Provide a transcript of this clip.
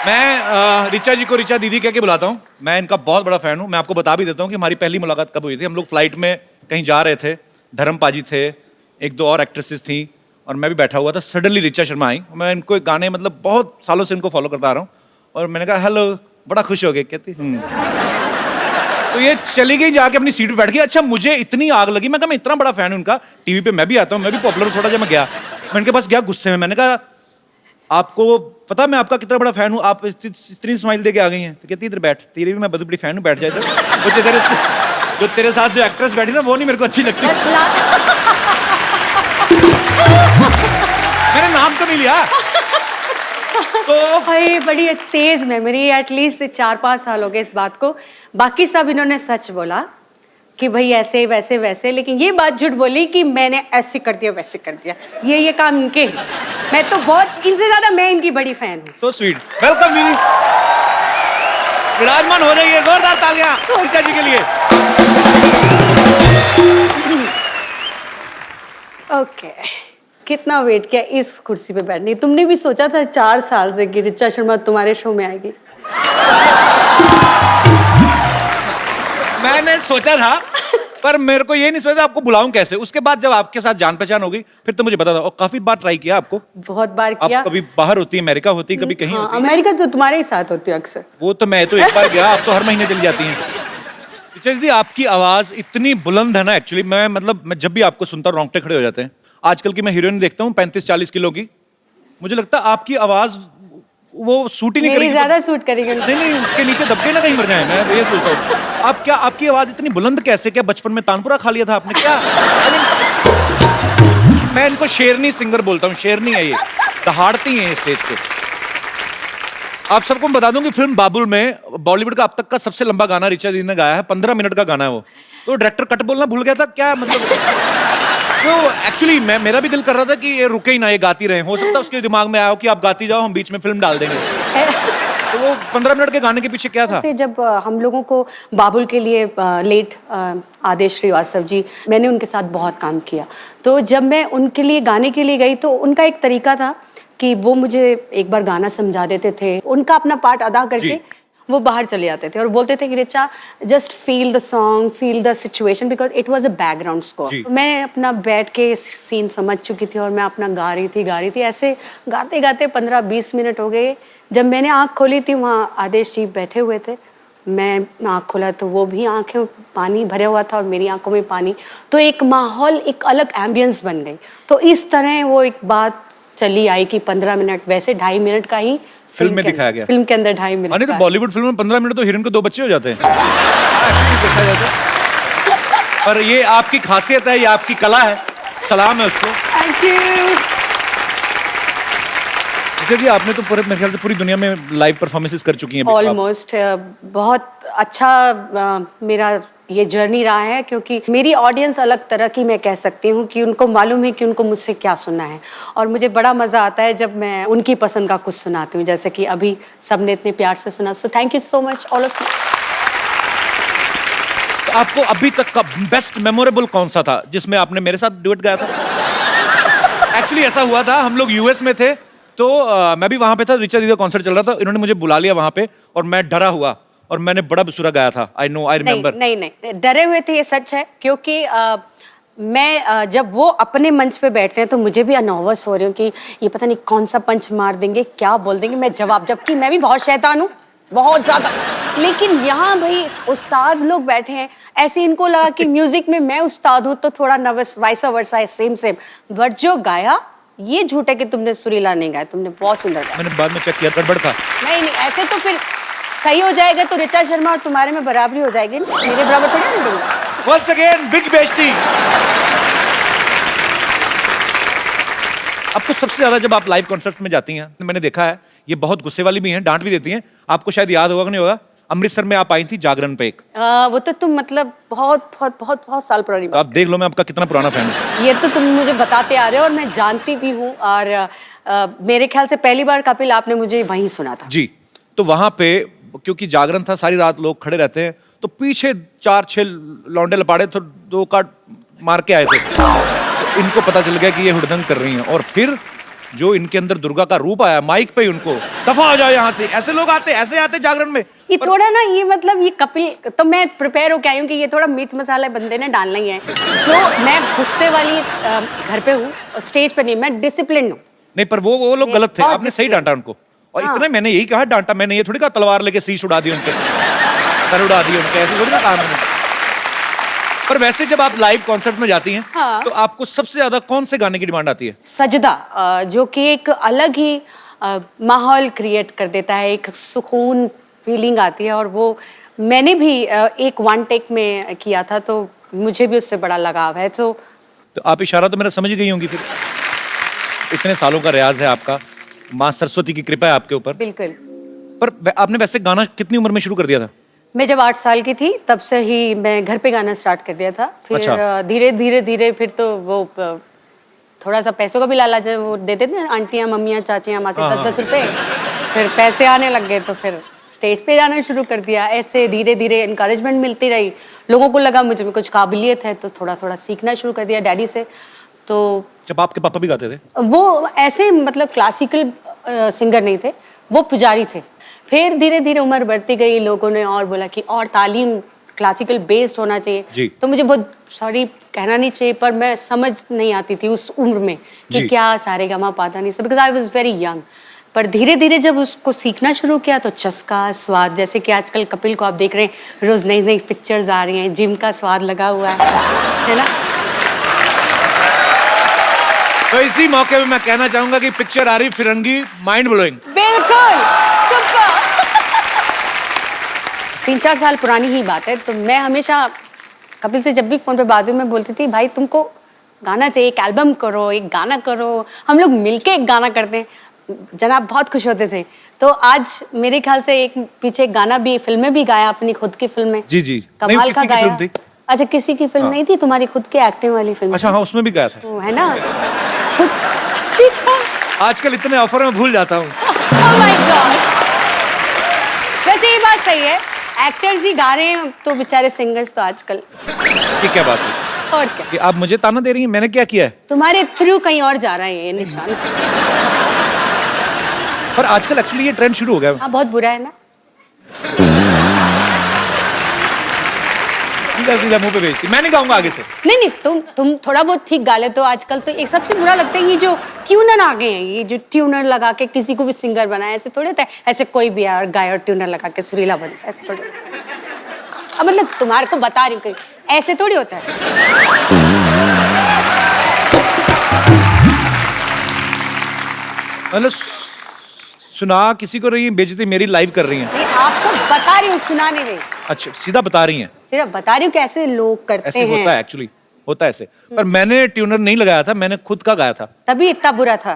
मैं रिचा जी को रिचा दीदी कह के बुलाता हूँ। मैं इनका बहुत बड़ा फैन हूँ। मैं आपको बता भी देता हूँ कि हमारी पहली मुलाकात कब हुई थी। हम लोग फ्लाइट में कहीं जा रहे थे, धर्म पाजी थे, एक दो और एक्ट्रेसेस थी और मैं भी बैठा हुआ था। सडनली रिचा शर्मा आई। मैं इनको एक गाने मतलब बहुत सालों से इनको फॉलो करता आ रहा हूँ और मैंने कहा हेलो, बड़ा खुश हो गए। कहती तो ये चली गई, जाके अपनी सीट पे बैठ गई। अच्छा, मुझे इतनी आग लगी, मैं कहा मैं इतना बड़ा फैन हूँ उनका, टीवी पे मैं भी आता हूँ, मैं भी पॉपुलर हूँ थोड़ा। जब मैं गया, मैं इनके पास गया गुस्से में, मैंने कहा आपको पता मैं आपका कितना बड़ा फैन हूँ, आप इतनी स्माइल दे के आ गई हैं। तो कहती इधर बैठ, तेरी भी मैं बहुत बड़ी फैन हूँ, बैठ जाए। जो तेरे साथ जो एक्ट्रेस बैठी ना वो नहीं मेरे को अच्छी लगती। मैंने नाम तो नहीं लिया। तो भाई बड़ी तेज मेमोरी, एटलीस्ट 4-5 साल हो गए इस बात को। बाकी सब इन्होंने सच बोला कि भाई ऐसे वैसे वैसे, लेकिन ये बात झूठ बोली कि मैंने ऐसे कर दिया वैसे कर दिया। ये काम इनके। मैं तो बहुत, इनसे ज्यादा मैं इनकी बड़ी फैन हूँ। So sweet. वेलकम दीदी, विराजमान हो जाइए। जोरदार तालियां रिचा जी के लिए। ओके, कितना वेट किया इस कुर्सी पे बैठने। तुमने भी सोचा था 4 साल से कि रिचा शर्मा तुम्हारे शो में आएगी? मैंने सोचा था, पर मेरे को ये नहीं सोचा आपको बुलाऊं कैसे। उसके बाद जब आपके साथ जान पहचान हो गई फिर तो मुझे पता था। और काफी बार ट्राई किया आपको, बहुत बार किया। आप कभी बाहर होती, अमेरिका होती, कभी कहीं हाँ, होती। अमेरिका तो तुम्हारे ही साथ होती है अक्सर। वो तो मैं तो एक बार गया, आप तो हर महीने चली जाती हैं। रिचा जी, आपकी आवाज इतनी बुलंद है ना, एक्चुअली मैं जब भी आपको सुनता हूँ रोंगटे खड़े हो जाते हैं। आजकल की मैं हीरोइन देखता हूँ 35-40 किलो की, मुझे लगता है आपकी आवाज वो सूट ही नहीं करेगी। ज्यादा सूट करेगी। नहीं, उसके नीचे दबके ना कहीं मर जाए। मैं ये सोचता हूँ आपकी आवाज इतनी बुलंद कैसे? क्या बचपन में तानपुरा खा लिया था आपने क्या? मैं इनको शेरनी सिंगर बोलता हूँ। शेरनी है ये, दहाड़ती हैं स्टेज पे। आप सबको बता दूं कि फिल्म बाबुल में बॉलीवुड का अब तक का सबसे लंबा गाना रिचा दी ने गाया है। 15 मिनट का गाना है वो। तो डायरेक्टर कट बोलना भूल गया था क्या, मतलब तो एक्चुअली मेरा भी दिल कर रहा था कि ये रुके ही ना, ये गाती रहे। हो सकता है उसके दिमाग में आया हो कि आप गाती जाओ, हम बीच में फिल्म डाल देंगे। तो वो 15 मिनट के गाने के पीछे क्या था? जब हम लोगों को बाबुल के लिए लेट आदेश श्रीवास्तव जी, मैंने उनके साथ बहुत काम किया। तो जब मैं उनके लिए गाने के लिए गई तो उनका एक तरीका था कि वो मुझे एक बार गाना समझा देते थे, उनका अपना पार्ट अदा करके वो बाहर चले जाते थे और बोलते थे कि Richa just feel the song, feel the situation, because it was a background score. मैं अपना बैठ के सीन समझ चुकी थी और मैं अपना गा रही थी। ऐसे गाते गाते 15-20 मिनट हो गए। जब मैंने आँख खोली थी, वहाँ आदेश जी बैठे हुए थे। मैं आँख खोला तो वो भी आँखें पानी भरे हुआ था और मेरी आंखों में पानी। तो एक माहौल, एक अलग एम्बियंस बन गई। तो इस तरह वो एक बात चली आई कि 15 मिनट, वैसे 2.5 मिनट का ही फिल्म में दिखाया गया। फिल्म के अंदर 2.5 मिनट। नहीं तो बॉलीवुड फिल्म में 15 मिनट तो हीरोइन को 2 बच्चे हो जाते हैं। पर ये आपकी खासियत है, ये आपकी कला है। सलाम है उसको। Thank you. जी, आपने तो पूरे मेरे ख्याल से पूरी दुनिया में लाइव परफॉर्मेंसेस कर चुकी हैं। ऑलमोस्ट बहुत अच्छा मेरा ये जर्नी रहा है, क्योंकि मेरी ऑडियंस अलग तरह की, मैं कह सकती हूँ कि उनको मालूम है कि उनको मुझसे क्या सुनना है। और मुझे बड़ा मज़ा आता है जब मैं उनकी पसंद का कुछ सुनाती हूँ, जैसे कि अभी सबने इतने प्यार से सुना। So thank you so much all of you. तो आपको अभी तक का बेस्ट मेमोरेबल कौन सा था जिसमें आपने मेरे साथ डुएट गाया था? एक्चुअली ऐसा हुआ था, हम लोग यूएस में थे तो मैं भी वहां पे था, रिचा दी का कॉन्सर्ट चल रहा था। इन्होंने मुझे बुला लिया वहां पे और मैं डरा हुआ और मैंने बड़ा बेसुरा गाया था। I know, I remember. नहीं, डरे हुए थे, ये सच है। क्योंकि मैं जब वो अपने मंच पे बैठते हैं तो मुझे भी नर्वस हो रही हूँ कि ये पता नहीं कौन सा पंच मार देंगे, क्या बोल देंगे मैं जवाब, जबकि मैं भी बहुत शैतान हूँ, बहुत ज्यादा। लेकिन यहाँ भाई उस्ताद लोग बैठे हैं, ऐसे इनको लगा कि म्यूजिक में मैं उस्ताद हूँ तो थोड़ा नर्वस, वाइसा वर्सा है, सेम। बट जो गाया, ये झूठ है कि तुमने सुरीला नहीं गाया, तुमने बहुत सुंदर गाया। मैंने बाद में चेक किया, गड़बड़ था। नहीं, ऐसे तो फिर सही हो जाएगा तो रिचा शर्मा और तुम्हारे में बराबरी हो जाएगी, मेरे बराबर थोड़ी नहीं दूंगा। Once again, big बेइज्जती। आपको सबसे ज्यादा जब आप लाइव कॉन्सर्ट्स में जाती हैं, तो मैंने देखा है ये बहुत गुस्से वाली भी हैं, डांट भी देती हैं। आपको शायद याद होगा कि नहीं होगा, अमृतसर में आप आई थी जागरण पे एक। वो तो तुम मतलब बहुत साल पुरानी बात। आप देख लो मैं आपका कितना पुराना फैन हूँ। ये तो तुम मुझे बताते आ रहे हो और मैं जानती भी हूँ। और मेरे ख्याल से पहली बार कपिल आपने मुझे वहीं सुना था। जी, तो वहां पे क्योंकि जागरण था, सारी रात लोग खड़े रहते हैं, तो पीछे 4-6 लौंडे लपाड़े तो 2 काट मार के आए थे। तो इनको पता चल गया कि ये हुड़दंग कर रही हैं और फिर जो इनके अंदर दुर्गा का रूप आया माइक पे ही उनको, दफा हो जाओ यहाँ से, ऐसे लोग आते, ऐसे आते जागरण में। ये थोड़ा ना, ये मतलब ये कपिल, तो मैं प्रिपेयर होके आई हूँ कि ये थोड़ा मिर्च मसाला बंदे ने डालना ही है। सो मैं गुस्से वाली घर पे हूँ, स्टेज पे नहीं, मैं डिसिप्लिन हूँ। नहीं, पर वो लोग गलत थे, बहुत आपने सही डांटा उनको। और हाँ। इतने मैंने यही कहा डांटा, मैंने ये थोड़ी कहा तलवार लेके शीश उड़ा दी उनके, सर उड़ा दी उनके, ऐसे थोड़ी ना कहा मैंने। पर वैसे जब आप लाइव कॉन्सर्ट में जाती हैं, हाँ। तो आपको सबसे ज्यादा कौन से गाने की डिमांड आती है? सजदा, जो कि एक अलग ही माहौल क्रिएट कर देता है, एक सुकून फीलिंग आती है। और वो मैंने भी एक वन टेक में किया था, तो मुझे भी उससे बड़ा लगाव है। तो आप इशारा तो मेरा समझ गई होंगी फिर। इतने सालों का रियाज है आपका, माँ सरस्वती की कृपा है आपके ऊपर। बिल्कुल। पर आपने वैसे गाना कितनी उम्र में शुरू कर दिया था? मैं जब 8 साल की थी तब से ही मैं घर पे गाना स्टार्ट कर दिया था। फिर अच्छा। धीरे फिर तो वो थोड़ा सा पैसों का भी लालच है, वो देते थे आंटियां, मम्मियां, चाचियां, माँ से 10-10 रुपए। फिर पैसे आने लग गए तो फिर स्टेज पे जाना शुरू कर दिया। ऐसे धीरे धीरे इनकरेजमेंट मिलती रही, लोगों को लगा मुझे में कुछ काबिलियत है, तो थोड़ा थोड़ा सीखना शुरू कर दिया डैडी से। तो जब आपके पापा भी गाते थे? वो ऐसे मतलब क्लासिकल सिंगर नहीं थे, वो पुजारी थे। फिर धीरे धीरे उम्र बढ़ती गई, लोगों ने और बोला कि और तालीम क्लासिकल बेस्ड होना जी। चाहिए। तो मुझे बहुत सॉरी कहना नहीं चाहिए, पर मैं समझ नहीं आती थी उस उम्र में कि जी। क्या सारेगामा पाधा नहीं सब, because I was very young. पर धीरे धीरे जब उसको सीखना शुरू किया तो चस्का, स्वाद, जैसे कि आजकल कपिल को आप देख रहे हैं, रोज नई नई पिक्चर्स आ रही हैं, जिम का स्वाद लगा हुआ है ना। तो इसी मौके पे मैं कहना चाहूंगा कि पिक्चर आ रही फिरंगी, माइंड ब्लोइंग। बिल्कुल सुपर। 3-4 साल पुरानी ही बात है। तो मैं हमेशा कपिल से जब भी फोन पे बात हुई, मैं बोलती थी भाई तुमको गाना चाहिए, एक एल्बम करो, एक गाना करो, हम लोग मिलके एक गाना करते हैं। जनाब बहुत खुश होते थे। तो आज मेरे ख्याल से एक पीछे एक गाना भी, फिल्म में भी गाया, अपनी खुद की फिल्म में। जी जी। नहीं, कमाल किसी का की गाया। फिल्म थी। अच्छा, किसी की फिल्म नहीं थी, तुम्हारी खुद की एक्टिंग वाली फिल्म। अच्छा हाँ, उसमें भी गाया था। वो है ना, खुद देखा। आजकल इतने ऑफर में भूल जाता हूँ। Oh my God! वैसे ये बात सही है, एक्टर्स ही गा रहे हैं तो बेचारे सिंगर्स तो आजकल। ये क्या बात है और क्या, कि आप मुझे ताना दे रही हैं? मैंने क्या किया है? तुम्हारे थ्रू कहीं और जा रहा है ये निशान। पर आजकल एक्चुअली ये ट्रेंड शुरू हो गया है। हाँ, बहुत बुरा है ना। सीधा सीधा मुंह पे भेजती, मैं नहीं गाऊंगा आगे से। नहीं, तुम थोड़ा बहुत ठीक गा लेते हो। आजकल तो एक सबसे बुरा लगता है ये जो ट्यूनर आ गए हैं, ये जो ट्यूनर लगा के किसी को भी सिंगर बनाए, ऐसे थोड़े होता है। ऐसे कोई भी यार गाय और ट्यूनर लगा के सुरीला बन, ऐसे थोड़े। अब मतलब तुम्हारे को बता रही हूँ, ऐसे थोड़ी होता है। मतलब सुना किसी को रही है, बेइज्जती मेरी लाइव कर रही हैं। नहीं, आपको बता रही हूँ, सुना नहीं रही, अच्छा, सीधा बता रही हैं। सिर्फ बता रही हूँ कि ऐसे लोग करते ऐसे हैं। होता है एक्चुअली, होता है ऐसे। पर मैंने ट्यूनर नहीं लगाया था, मैंने खुद का गाया था। तभी इतना बुरा था।